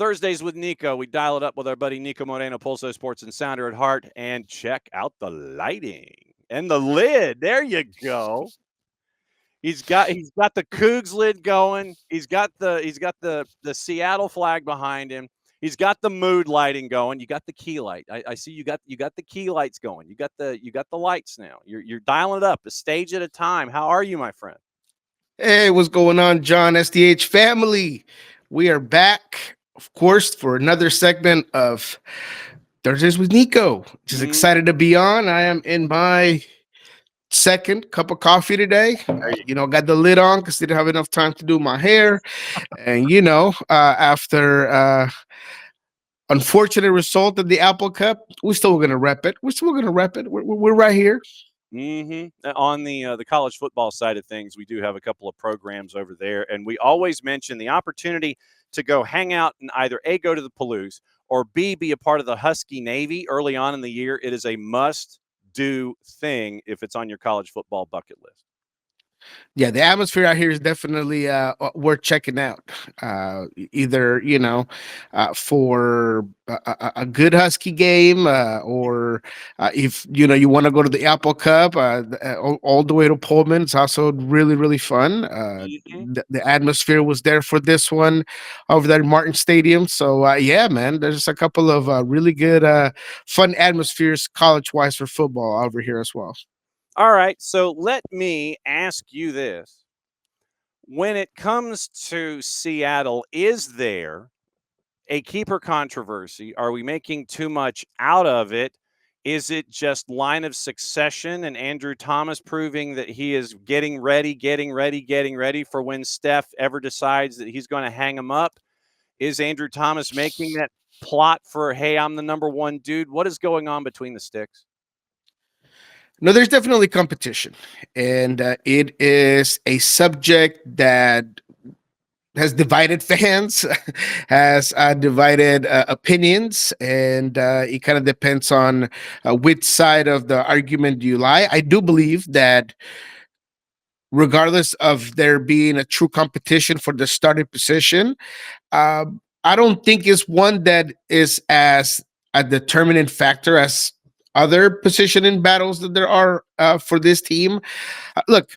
Thursdays with Nico. We dial it up with our buddy Nico Moreno, Pulso Sports and Sounder at Heart, and check out the lighting and the lid. There you go. He's got the Cougs lid going. He's got the Seattle flag behind him. He's got the mood lighting going. You got the key light. I see you got the key lights going. You got the lights now. You're dialing it up a stage at a time. How are you, my friend? Hey, what's going on, John? SDH family? We are back, of course, for another segment of Thursdays with Nico. Just excited to be on. I am in my second cup of coffee today. Got the lid on because didn't have enough time to do my hair. And, after unfortunate result of the Apple Cup, we're still going to rep it. We're right here. On the college football side of things, we do have a couple of programs over there, and we always mention the opportunity to go hang out and either A, go to the Palouse, or B, be a part of the Husky Navy early on in the year. It is a must-do thing if it's on your college football bucket list. Yeah, the atmosphere out here is definitely worth checking out. Either for a good Husky game, or if you want to go to the Apple Cup, all the way to Pullman, it's also really really fun. The atmosphere was there for this one over there at Martin Stadium. So yeah, man, there's a couple of really good fun atmospheres college wise for football over here as well. All right, so let me ask you this. When it comes to Seattle, is there a keeper controversy? Are we making too much out of it? Is it just line of succession and Andrew Thomas proving that he is getting ready for when Steph ever decides that he's going to hang him up? Is Andrew Thomas making that plot for, hey, I'm the number one dude? What is going on between the sticks? No, there's definitely competition, and it is a subject that has divided fans, has divided opinions, and it kind of depends on which side of the argument you lie. I do believe that regardless of there being a true competition for the starting position, I don't think it's one that is as a determinant factor as other positioning battles that there are for this team. Look,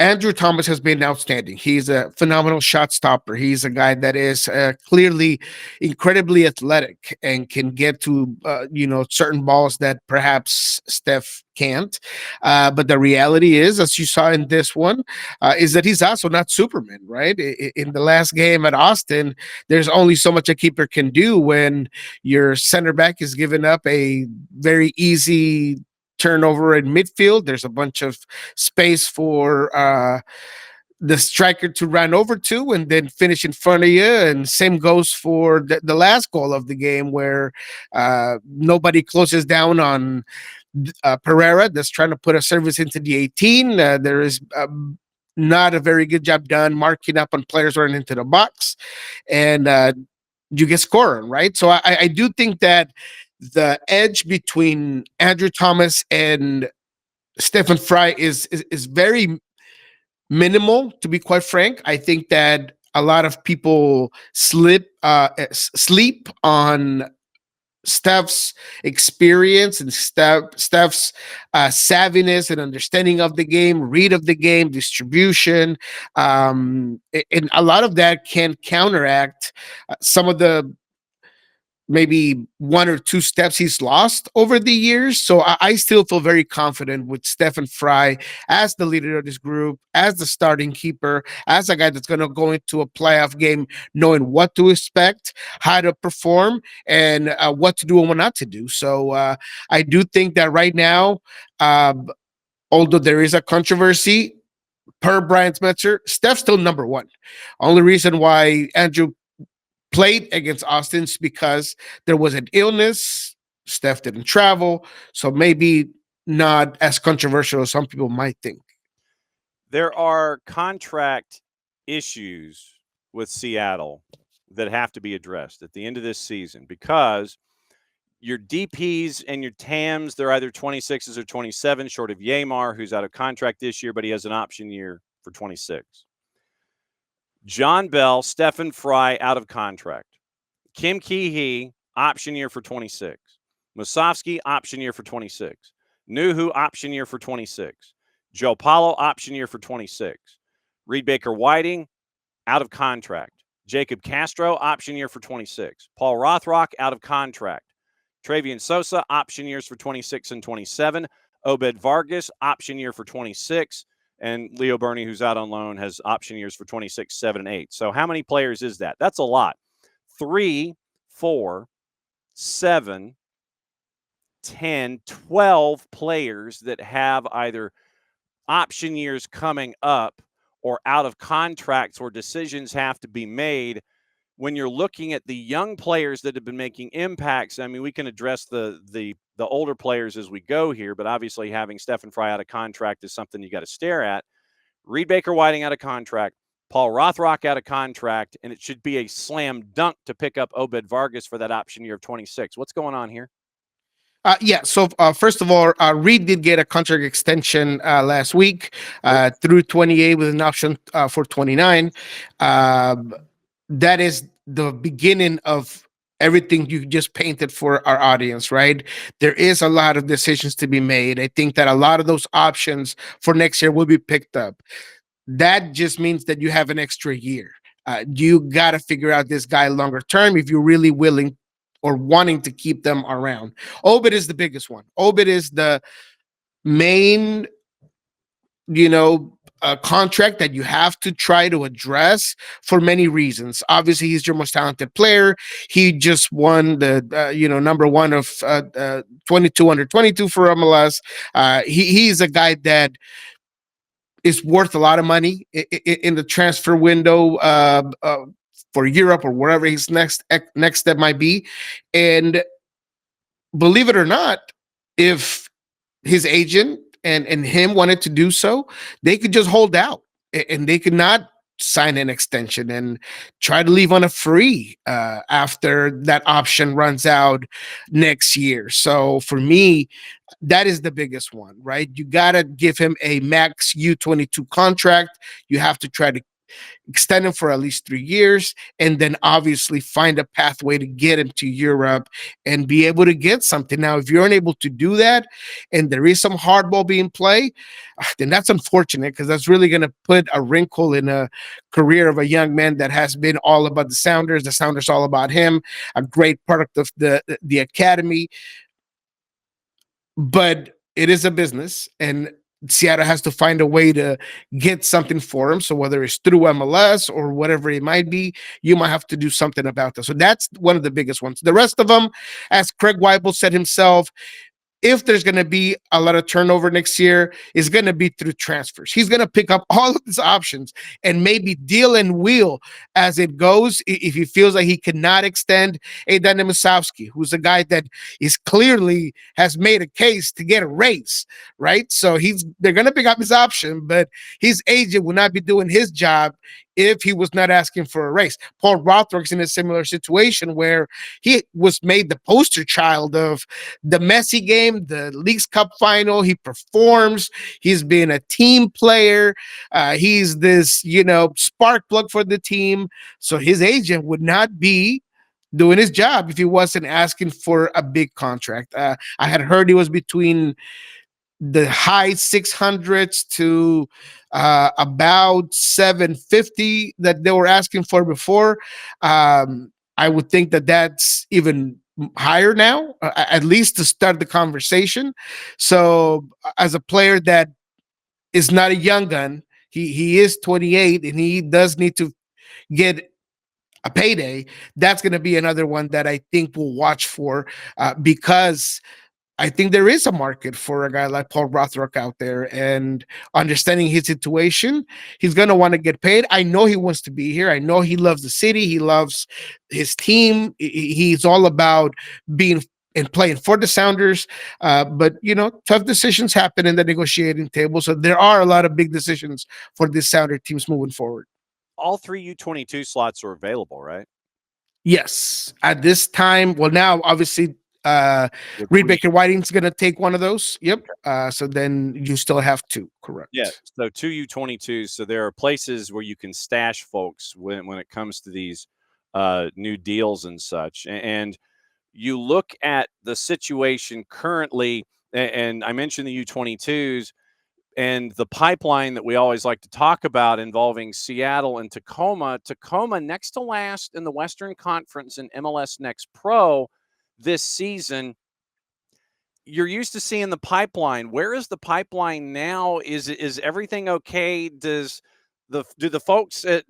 Andrew Thomas has been outstanding. He's a phenomenal shot stopper. He's a guy that is clearly incredibly athletic and can get to certain balls that perhaps Steph can't. But the reality is, as you saw in this one, is that he's also not Superman, right? In the last game at Austin, there's only so much a keeper can do when your center back is giving up a very easy turnover in midfield. There's a bunch of space for the striker to run over to and then finish in front of you. And same goes for the last goal of the game, where nobody closes down on Pereira that's trying to put a service into the 18. There is not a very good job done marking up on players running into the box, and you get scoring, right? So I do think that the edge between Andrew Thomas and Stefan Frei is very minimal, to be quite frank. I think that a lot of people sleep on Steph's experience and Steph's savviness and understanding of the game, read of the game, distribution, and a lot of that can counteract some of the maybe one or two steps he's lost over the years. So I still feel very confident with Stefan Frei as the leader of this group, as the starting keeper, as a guy that's going to go into a playoff game knowing what to expect, how to perform, and what to do and what not to do. So I do think that right now, although there is a controversy, per Brian Smetzer, Steph's still number one. Only reason why Andrew played against Austin's because there was an illness. Steph didn't travel, so maybe not as controversial as some people might think. There are contract issues with Seattle that have to be addressed at the end of this season, because your DPs and your TAMs, they're either 26s or 27, short of Yamar, who's out of contract this year, but he has an option year for 26. John Bell, Stefan Frei out of contract. Kim Kee-hee, option year for 26. Musovsky, option year for 26. Nuhu, option year for 26. Joe Paulo, option year for 26. Reed Baker Whiting, out of contract. Jacob Castro, option year for 26. Paul Rothrock, out of contract. Travian Sosa, option years for 26 and 27. Obed Vargas, option year for 26. And Leo Burney, who's out on loan, has option years for 26, 7, and 8. So how many players is that? That's a lot. 3, 4, 7, 10, 12 players that have either option years coming up or out of contracts where decisions have to be made. When you're looking at the young players that have been making impacts, I mean, we can address the older players as we go here, but obviously having Stefan Frei out of contract is something you got to stare at. Reed Baker Whiting out of contract, Paul Rothrock out of contract, and it should be a slam dunk to pick up Obed Vargas for that option year of 26. What's going on here? Yeah. So first of all, Reed did get a contract extension last week through 28 with an option for 29. That is the beginning of everything you just painted for our audience, right? There is a lot of decisions to be made. I think that a lot of those options for next year will be picked up. That just means that you have an extra year. You got to figure out this guy longer term if you're really willing or wanting to keep them around. Obed is the biggest one. Obed is the main, contract that you have to try to address for many reasons. Obviously, he's your most talented player. He just won the, number one of 22 under 22 for MLS. He's a guy that is worth a lot of money in the transfer window for Europe or wherever his next step might be. And believe it or not, if his agent and him wanted to do so, they could just hold out and they could not sign an extension and try to leave on a free after that option runs out next year. So for me, that is the biggest one, right? You got to give him a max U22 contract. You have to try to extend him for at least 3 years, and then obviously find a pathway to get him to Europe and be able to get something. Now, if you're unable to do that and there is some hardball being played, then that's unfortunate because that's really going to put a wrinkle in a career of a young man that has been all about the Sounders all about him, a great product of the academy. But it is a business, and Seattle has to find a way to get something for him. So whether it's through MLS or whatever it might be, you might have to do something about that. So that's one of the biggest ones. The rest of them, as Craig Weibel said himself, if there's going to be a lot of turnover next year, is going to be through transfers. He's going to pick up all of his options and maybe deal and wheel as it goes if he feels like he cannot extend Aidan Musovsky, who's a guy that is clearly has made a case to get a raise, right? So they're going to pick up his option, but his agent will not be doing his job if he was not asking for a raise. Paul Rothrock's in a similar situation where he was made the poster child of the Messi game, the Leagues Cup final. He performs. He's been a team player. He's this, spark plug for the team. So his agent would not be doing his job if he wasn't asking for a big contract. I had heard he was between the high 600s to about 750 that they were asking for before. I would think that that's even higher now, at least to start the conversation. So as a player that is not a young gun, he is 28 and he does need to get a payday. That's going to be another one that I think we'll watch for because I think there is a market for a guy like Paul Rothrock out there, and understanding his situation, he's going to want to get paid. I know he wants to be here. I know he loves the city. He loves his team. He's all about being and playing for the Sounders. But, tough decisions happen in the negotiating table. So there are a lot of big decisions for these Sounder teams moving forward. All 3 U22 slots are available, right? Yes. At this time, well, now, obviously, Reed Baker Whiting's going to take one of those. Yep. So then you still have 2. Correct. Yeah. So 2 U22s. So there are places where you can stash folks when it comes to these new deals and such. And you look at the situation currently, and I mentioned the U22s and the pipeline that we always like to talk about involving Seattle and Tacoma. Tacoma next to last in the Western Conference in MLS Next Pro this season. You're used to seeing the pipeline. Where is the pipeline now? Is everything okay? Do the folks at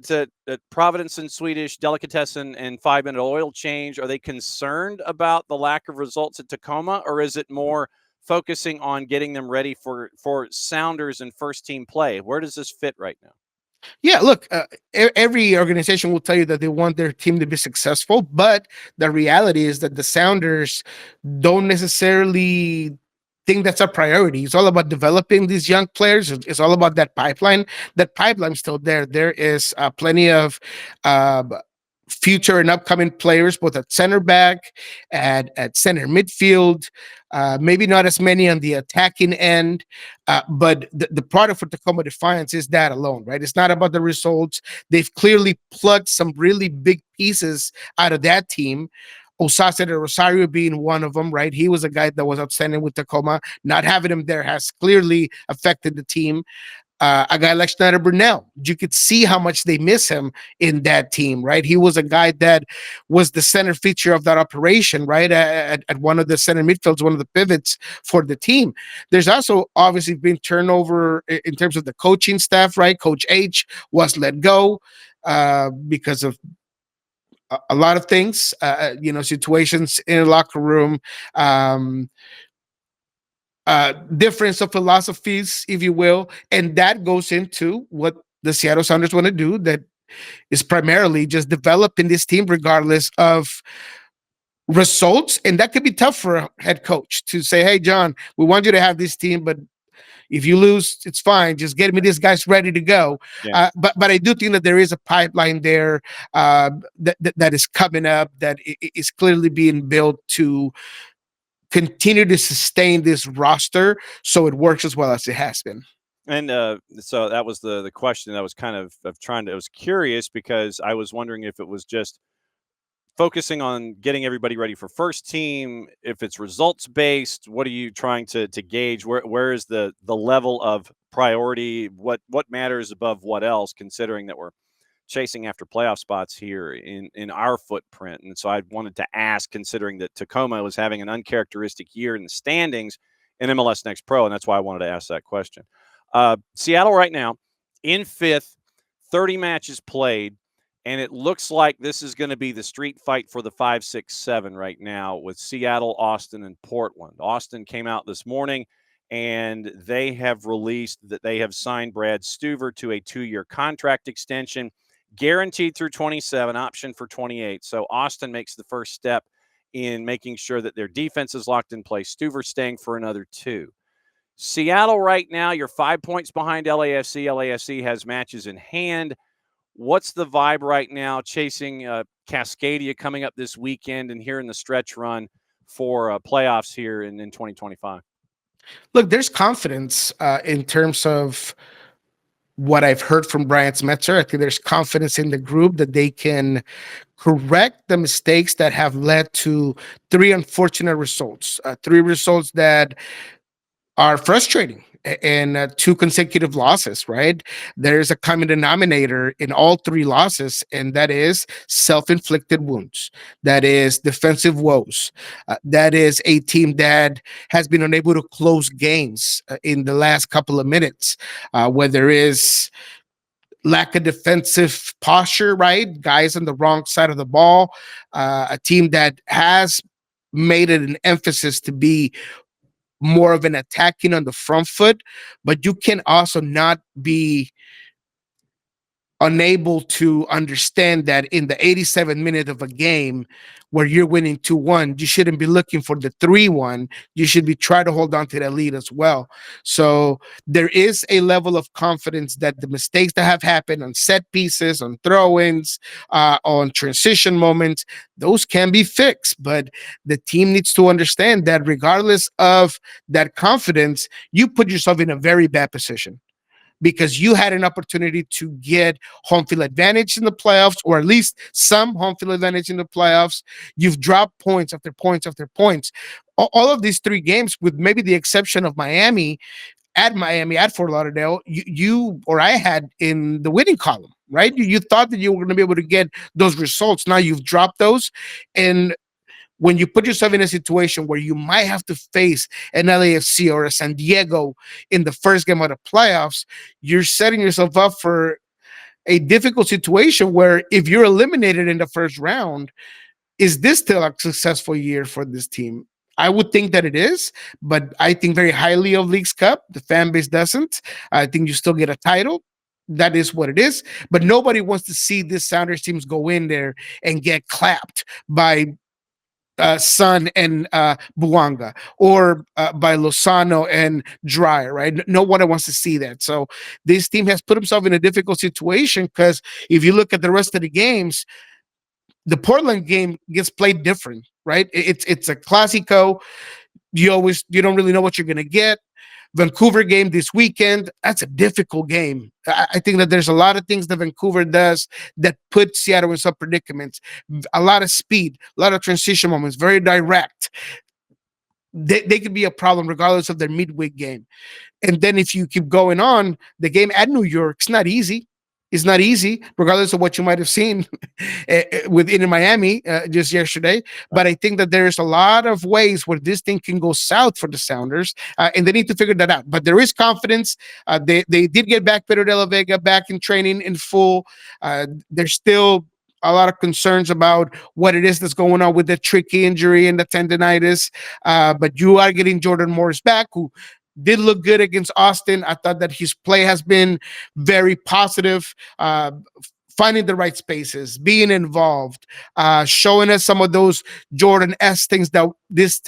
Providence and Swedish Delicatessen and 5 Minute Oil Change, are they concerned about the lack of results at Tacoma, or is it more focusing on getting them ready for Sounders and first team play? Where does this fit right now? Yeah, look, every organization will tell you that they want their team to be successful, but the reality is that the Sounders don't necessarily think that's a priority. It's all about developing these young players. It's all about that pipeline. That pipeline's still there. There is plenty of uh, future and upcoming players, both at center back, at center midfield. Maybe not as many on the attacking end, but the product for Tacoma Defiance is that alone, right? It's not about the results. They've clearly plugged some really big pieces out of that team. Osasa de Rosario being one of them, right? He was a guy that was outstanding with Tacoma. Not having him there has clearly affected the team. A guy like Schneider Brunel, you could see how much they miss him in that team, right? He was a guy that was the center feature of that operation, right? At one of the center midfields, one of the pivots for the team. There's also obviously been turnover in terms of the coaching staff, right? Coach H was let go because of a lot of things, situations in the locker room, um, difference of philosophies, if you will, and that goes into what the Seattle Sounders want to do. That is primarily just developing this team, regardless of results, and that could be tough for a head coach to say, "Hey, John, we want you to have this team, but if you lose, it's fine. Just get me this guy's ready to go." Yeah. But I do think that there is a pipeline there that is coming up that is clearly being built to continue to sustain this roster so it works as well as it has been. And so that was the question that was kind of trying to. I was curious because I was wondering if it was just focusing on getting everybody ready for first team, if it's results based. What are you trying to gauge? Where is the level of priority? What matters above what else? Considering that we're chasing after playoff spots here in our footprint. And so I wanted to ask, considering that Tacoma was having an uncharacteristic year in the standings in MLS Next Pro, and that's why I wanted to ask that question. Seattle right now in fifth, 30 matches played, and it looks like this is going to be the street fight for the 5, 6, 7 right now with Seattle, Austin, and Portland. Austin came out this morning and they have released that they have signed Brad Stuver to a 2-year contract extension, guaranteed through 27, option for 28. So Austin makes the first step in making sure that their defense is locked in place. Stuver staying for another 2. Seattle right now, you're 5 points behind LAFC. LAFC has matches in hand. What's the vibe right now chasing Cascadia coming up this weekend and here in the stretch run for playoffs here in 2025? Look, there's confidence in terms of what I've heard from Brian Smetzer. I think there's confidence in the group that they can correct the mistakes that have led to 3 unfortunate results, 3 results that are frustrating, and 2 consecutive losses, right? There's a common denominator in all 3 losses, and that is self-inflicted wounds. That is defensive woes. That is a team that has been unable to close games in the last couple of minutes, whether it's lack of defensive posture, right? Guys on the wrong side of the ball. A team that has made it an emphasis to be more of an attacking on the front foot, but you can also not be unable to understand that in the 87th minute of a game where you're winning 2-1, you shouldn't be looking for the 3-1. You should be trying to hold on to that lead as well. So there is a level of confidence that the mistakes that have happened on set pieces, on throw-ins, on transition moments, those can be fixed. But the team needs to understand that regardless of that confidence, you put yourself in a very bad position, because you had an opportunity to get home field advantage in the playoffs, or at least some home field advantage in the playoffs. You've dropped points after points after points. All of these three games, with maybe the exception of Miami at Fort Lauderdale, you or I had in the winning column, right? You thought that you were going to be able to get those results. Now you've dropped those. And when you put yourself in a situation where you might have to face an LAFC or a San Diego in the first game of the playoffs, you're setting yourself up for a difficult situation where if you're eliminated in the first round, is this still a successful year for this team? I would think that it is, but I think very highly of Leagues Cup. The fan base doesn't. I think you still get a title. That is what it is. But nobody wants to see this Sounders teams go in there and get clapped by Sun and Buanga, or by Lozano and Dryer, right? No one wants to see that. So this team has put himself in a difficult situation, because if you look at the rest of the games, the Portland game gets played different, right? It's a Classico. You don't really know what you're gonna get. Vancouver game this weekend, that's a difficult game. I think that there's a lot of things that Vancouver does that put Seattle in some predicaments. A lot of speed, a lot of transition moments, very direct. They could be a problem regardless of their midweek game. And then if you keep going on, the game at New York's not easy. It's not easy, regardless of what you might have seen within Miami just yesterday. But I think that there's a lot of ways where this thing can go south for the Sounders, and they need to figure that out. But there is confidence. They did get back Pedro de la Vega back in training in full. There's still a lot of concerns about what it is that's going on with the tricky injury and the tendonitis. But you are getting Jordan Morris back, who did look good against Austin. I thought that his play has been very positive. Finding the right spaces, being involved, showing us some of those Jordan S things that this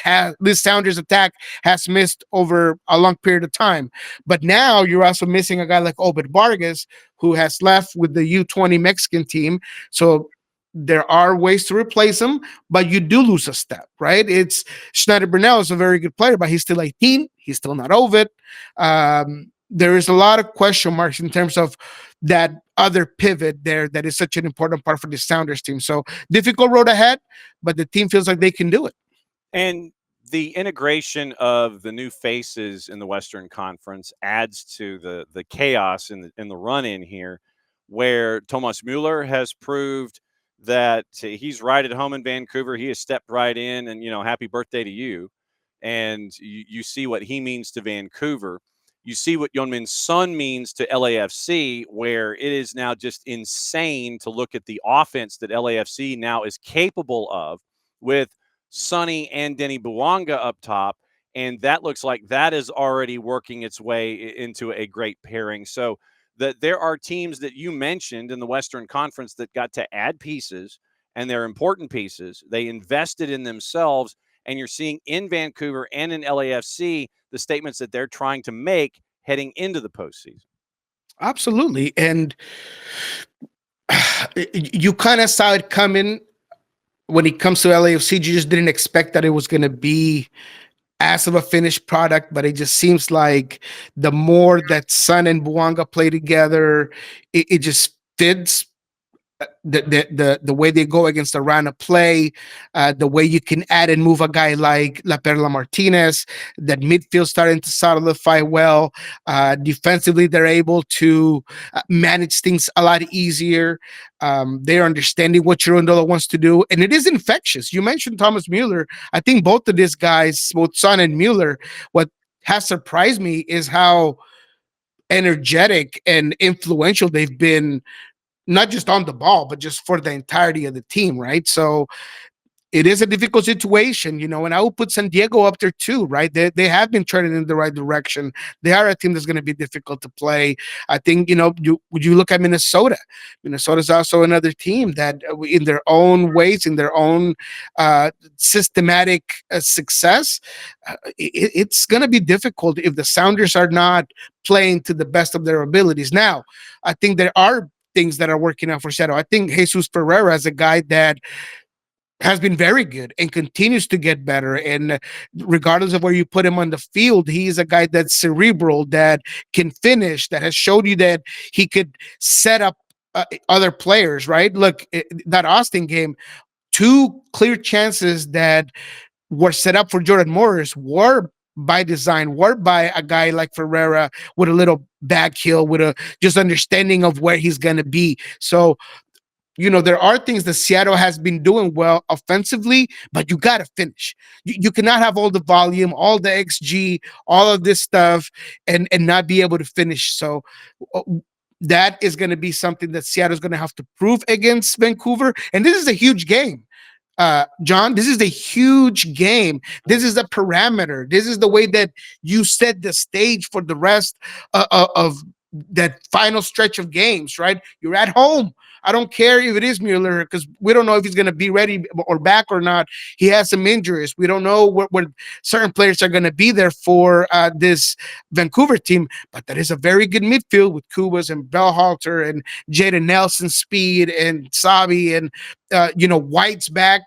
Sounders attack has missed over a long period of time. But now you're also missing a guy like Obed Vargas, who has left with the U20 Mexican team. So there are ways to replace him, but you do lose a step, right? It's Schneider Brunel is a very good player, but he's still 18. He's still not over it. There is a lot of question marks in terms of that other pivot there that is such an important part for the Sounders team. So difficult road ahead, but the team feels like they can do it. And the integration of the new faces in the Western Conference adds to the chaos in the run in here, where Thomas Mueller has proved that he's right at home in Vancouver. He has stepped right in, and happy birthday to you. And you see what he means to Vancouver. You see what Yeonmin Son means to LAFC, where it is now just insane to look at the offense that LAFC now is capable of with Sonny and Denny Buanga up top. And that looks like that is already working its way into a great pairing. So that there are teams that you mentioned in the Western Conference that got to add pieces, and they're important pieces. They invested in themselves, and you're seeing in Vancouver and in LAFC the statements that they're trying to make heading into the postseason. Absolutely. And you kind of saw it coming when it comes to LAFC. You just didn't expect that it was going to be as of a finished product, but it just seems like the more that Sun and Buanga play together, it just fits the way they go against the run of play, the way you can add and move a guy like La Perla Martinez, that midfield starting to solidify well. Defensively, they're able to manage things a lot easier. They're understanding what Chirondola wants to do, and it is infectious. You mentioned Thomas Mueller. I think both of these guys, both Son and Mueller, what has surprised me is how energetic and influential they've been, not just on the ball, but just for the entirety of the team, right? So it is a difficult situation, and I will put San Diego up there too, right? They have been trending in the right direction. They are a team that's going to be difficult to play. I think, you look at Minnesota. Minnesota's also another team that in their own ways, in their own systematic success, it's going to be difficult if the Sounders are not playing to the best of their abilities. Now, I think there are things that are working out for Seattle. I think Jesus Ferreira is a guy that has been very good and continues to get better. And regardless of where you put him on the field, he's a guy that's cerebral, that can finish, that has showed you that he could set up other players, right? Look, that Austin game, two clear chances that were set up for Jordan Morris were by design, were by a guy like Ferreira with a little back heel, with a just understanding of where he's going to be. So there are things that Seattle has been doing well offensively, but you got to finish. You cannot have all the volume, all the XG, all of this stuff, and not be able to finish. So uh, that is going to be something that Seattle's going to have to prove against Vancouver. And this is a huge game. John, this is a huge game. This is the parameter. This is the way that you set the stage for the rest of that final stretch of games, right? You're at home. I don't care if it is Mueller, because we don't know if he's going to be ready or back or not. He has some injuries. We don't know where certain players are going to be there for this Vancouver team, but that is a very good midfield with Kubas and Bellhalter and Jaden Nelson, speed, and Sabi, and White's back.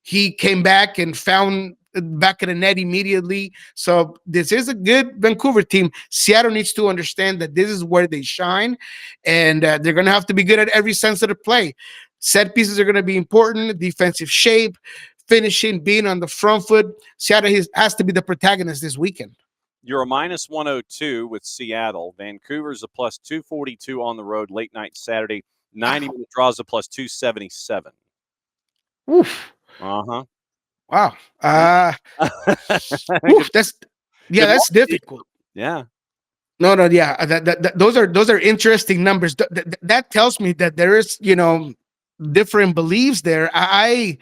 He came back and found back of the net immediately. So this is a good Vancouver team. Seattle needs to understand that this is where they shine, and they're going to have to be good at every sense of the play. Set pieces are going to be important, defensive shape, finishing, being on the front foot. Seattle has to be the protagonist this weekend. You're a minus 102 with Seattle. Vancouver's a plus 242 on the road late night Saturday. 90-minute draws a plus 277. Oof. Uh-huh. Wow. That's difficult. Yeah. No, yeah. Those are interesting numbers. That tells me that there is, different beliefs there. I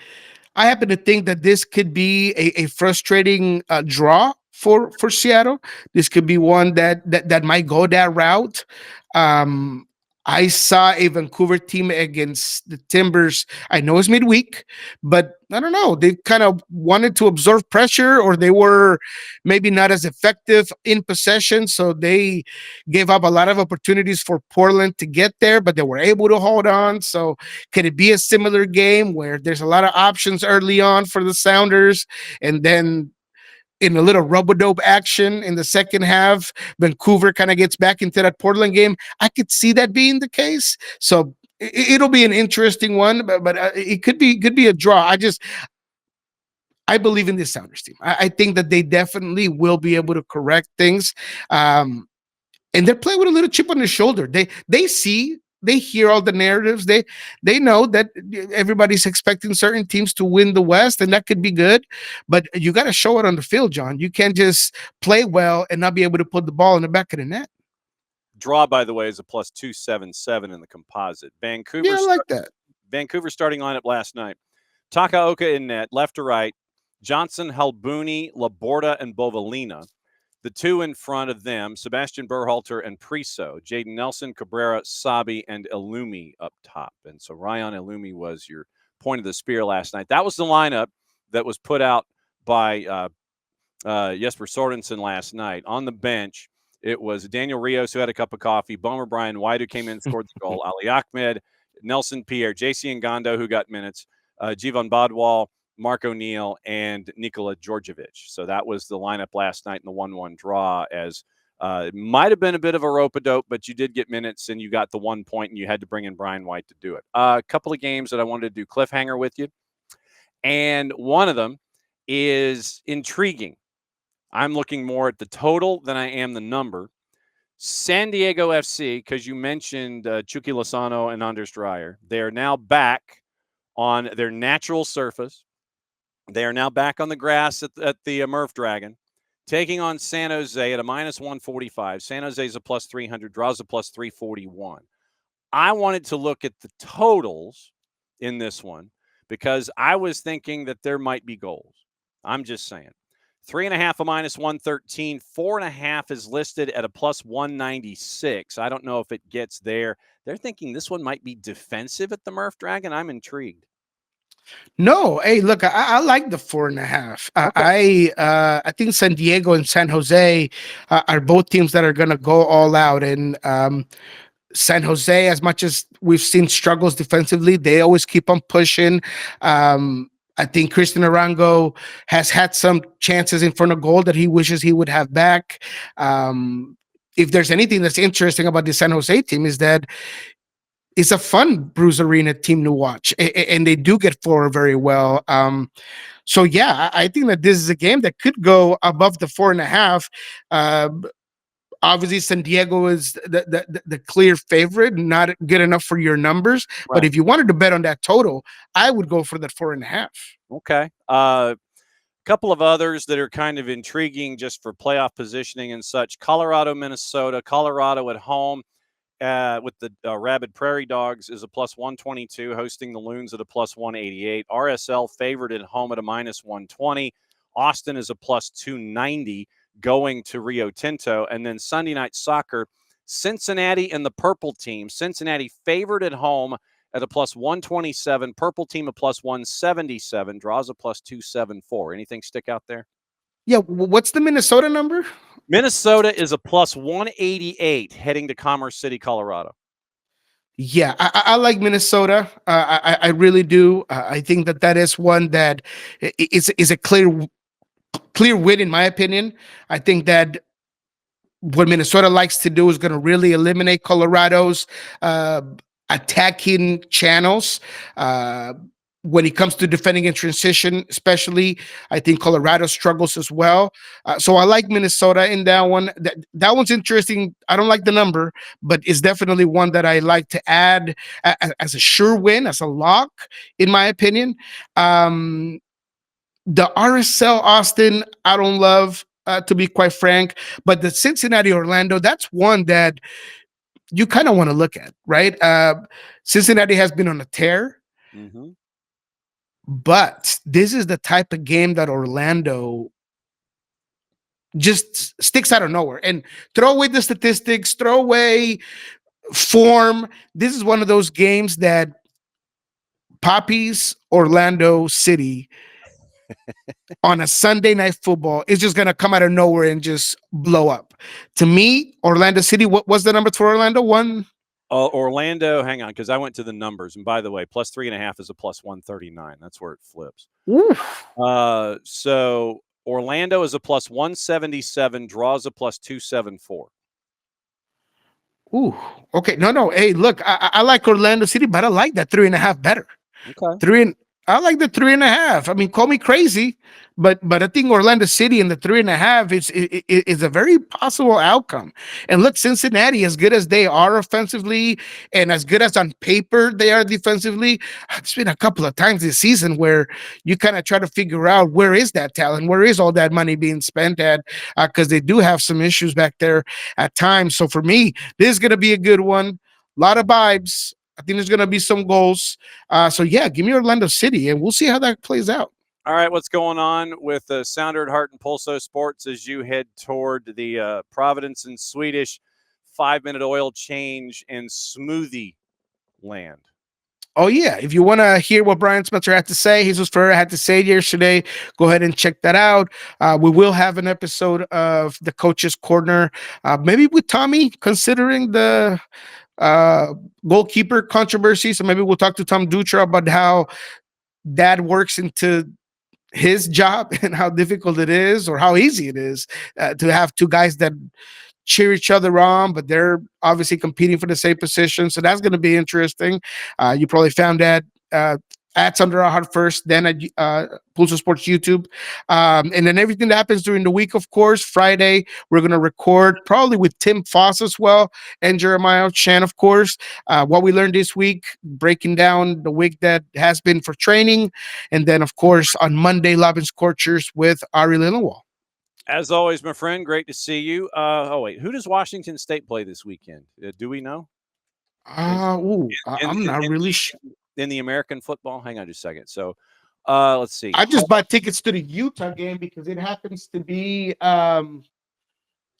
happen to think that this could be a frustrating draw for Seattle. This could be one that might go that route. I saw a Vancouver team against the Timbers. I know it's midweek, but I don't know. They kind of wanted to absorb pressure, or they were maybe not as effective in possession. So they gave up a lot of opportunities for Portland to get there, but they were able to hold on. So could it be a similar game where there's a lot of options early on for the Sounders, and then in a little rub-a-dope action in the second half, Vancouver kind of gets back into that Portland game? I could see that being the case. So it'll be an interesting one, but it could be a draw. I believe in this Sounders team. I think that they definitely will be able to correct things. And they're playing with a little chip on their shoulder. They hear all the narratives. They know that everybody's expecting certain teams to win the West, and that could be good. But you got to show it on the field, John. You can't just play well and not be able to put the ball in the back of the net. Draw, by the way, is a plus 277 in the composite. Vancouver, I like that. Vancouver starting lineup last night. Takaoka in net, left to right. Johnson, Halbuni, Laborda, and Bovalina. The two in front of them, Sebastian Berhalter and Priso, Jaden Nelson, Cabrera, Sabi, and Illumi up top. And so Ryan Illumi was your point of the spear last night. That was the lineup that was put out by Jesper Sorensen last night. On the bench, it was Daniel Rios, who had a cup of coffee, Bomer Brian White, who came in, scored the goal, Ali Ahmed, Nelson Pierre, JC Ngando, who got minutes, Jivan Badwal, Mark O'Neill, and Nikola Djordjevic. So that was the lineup last night in the 1-1 draw, as it might have been a bit of a rope-a-dope, but you did get minutes and you got the 1 point, and you had to bring in Brian White to do it. A couple of games that I wanted to do cliffhanger with you, and one of them is intriguing. I'm looking more at the total than I am the number. San Diego FC, because you mentioned Chucky Lozano and Anders Dreyer, they are now back on their natural surface. They are now back on the grass at the Murph Dragon, taking on San Jose at a minus 145. San Jose is a plus 300, draws a plus 341. I wanted to look at the totals in this one because I was thinking that there might be goals. I'm just saying. 3.5 a minus 113. 4.5 is listed at a plus 196. I don't know if it gets there. They're thinking this one might be defensive at the Murph Dragon. I'm intrigued. No, hey, look, I like the 4.5. Okay. I think San Diego and San Jose are both teams that are going to go all out. And San Jose, as much as we've seen struggles defensively, they always keep on pushing. I think Christian Arango has had some chances in front of goal that he wishes he would have back. Um, if there's anything that's interesting about the San Jose team is that it's a fun Bruce Arena team to watch, and they do get forward very well. So yeah, I think that this is a game that could go above the 4.5. Uh, Obviously, San Diego is the clear favorite, not good enough for your numbers. But Right. if you wanted to bet on that total, I would go for that 4.5. Okay. Couple of others that are kind of intriguing just for playoff positioning and such. Colorado, Minnesota. Colorado at home with the Rabid Prairie Dogs is a plus 122, hosting the Loons at a plus 188. RSL favored at home at a minus 120. Austin is a plus 290 going to Rio Tinto. And then Sunday night soccer, Cincinnati and the Purple team. Cincinnati favored at home at a plus 127. Purple team a plus 177. Draws a plus 274. Anything stick out there? Yeah, what's the Minnesota number? Minnesota is a plus 188 heading to Commerce City, Colorado. Yeah, I like Minnesota. I really do. I think that is one that is a clear win in my opinion. I think that what Minnesota likes to do is going to really eliminate Colorado's uh, attacking channels. Uh, when it comes to defending in transition, especially, I think Colorado struggles as well. So I like Minnesota in that one. That one's interesting. I don't like the number, but it's definitely one that I like to add as a sure win, as a lock, in my opinion. Um, the RSL Austin, I don't love, to be quite frank, but the Cincinnati Orlando, that's one that you kind of want to look at, right? Cincinnati has been on a tear, Mm-hmm. but this is the type of game that Orlando just sticks out of nowhere. And throw away the statistics, throw away form. This is one of those games that Poppy's Orlando City on a Sunday night football is just gonna come out of nowhere and just blow up. To me, Orlando City, what was the number for Orlando? One. Orlando, hang on, because I went to the numbers. And by the way, plus 3.5 is a plus 139. That's where it flips. Oof. So Orlando is a plus 177, draws a plus 274. Ooh. Okay. No. Hey, look, I like Orlando City, but I like that 3.5 better. Okay. Three and I like the 3.5. I mean, call me crazy, but I think Orlando City and the 3.5 is a very possible outcome. And look, Cincinnati, as good as they are offensively and as good as on paper they are defensively, it's been a couple of times this season where you kind of try to figure out where is that talent, where is all that money being spent at, because they do have some issues back there at times. So for me, this is going to be a good one. A lot of vibes. I think there's going to be some goals. So yeah, give me Orlando City, and we'll see how that plays out. All right, what's going on with Sounder at Heart and Pulso Sports as you head toward the Providence and Swedish 5-minute oil change and smoothie land? Oh yeah, if you want to hear what Brian Spencer had to say, Jesus Ferreira had to say yesterday, go ahead and check that out. We will have an episode of the Coach's Corner, maybe with Tommy, considering the uh, goalkeeper controversy. So maybe we'll talk to Tom Dutra about how that works into his job and how difficult it is or how easy it is to have two guys that cheer each other on, but they're obviously competing for the same position. So that's going to be interesting. You probably found that at Thunder Heart first, then at Pulso Sports YouTube. And then everything that happens during the week, of course. Friday, we're going to record probably with Tim Foss as well and Jeremiah Chan, of course. What we learned this week, breaking down the week that has been for training. And then, of course, on Monday, Love and Scorchers with Ari Lillenwall. As always, my friend, great to see you. Wait, who does Washington State play this weekend? Do we know? Is in, I'm in, not in, really the, sure. in the American football? Hang on just a second. So, let's see. I just bought tickets to the Utah game because it happens to be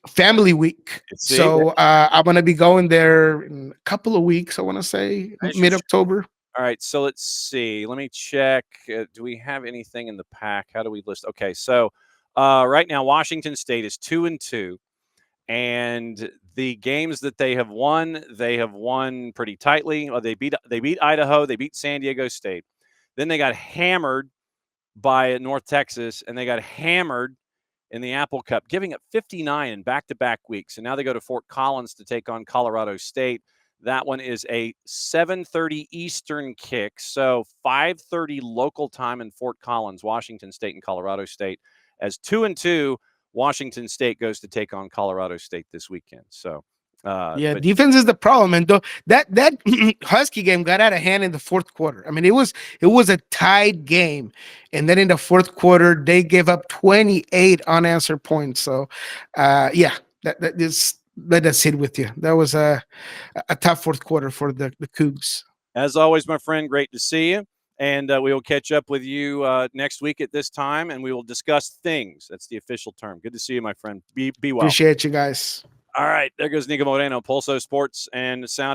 family week. See, So I'm going to be going there in a couple of weeks. I want to say as you mid October. All right, so let's see. Let me check. Do we have anything in the pack? How do we list? Okay, so right now Washington State is 2-2, and the games that they have won pretty tightly. They beat Idaho, they beat San Diego State. Then they got hammered by North Texas, and they got hammered in the Apple Cup, giving up 59 in back-to-back weeks. And now they go to Fort Collins to take on Colorado State. That one is a 7:30 Eastern kick, so 5:30 local time in Fort Collins, Washington State and Colorado State. As 2-2, Washington State goes to take on Colorado State this weekend. So, Yeah, but defense is the problem, and that Husky game got out of hand in the fourth quarter. I mean, it was a tied game, and then in the fourth quarter they gave up 28 unanswered points. So, yeah, that just let us sit with you. That was a tough fourth quarter for the Cougs. as always, my friend, great to see you. And we will catch up with you next week at this time, and we will discuss things. That's the official term. Good to see you, my friend. Be well. Appreciate you guys. All right, there goes Nico Moreno, Pulso Sports and Sound.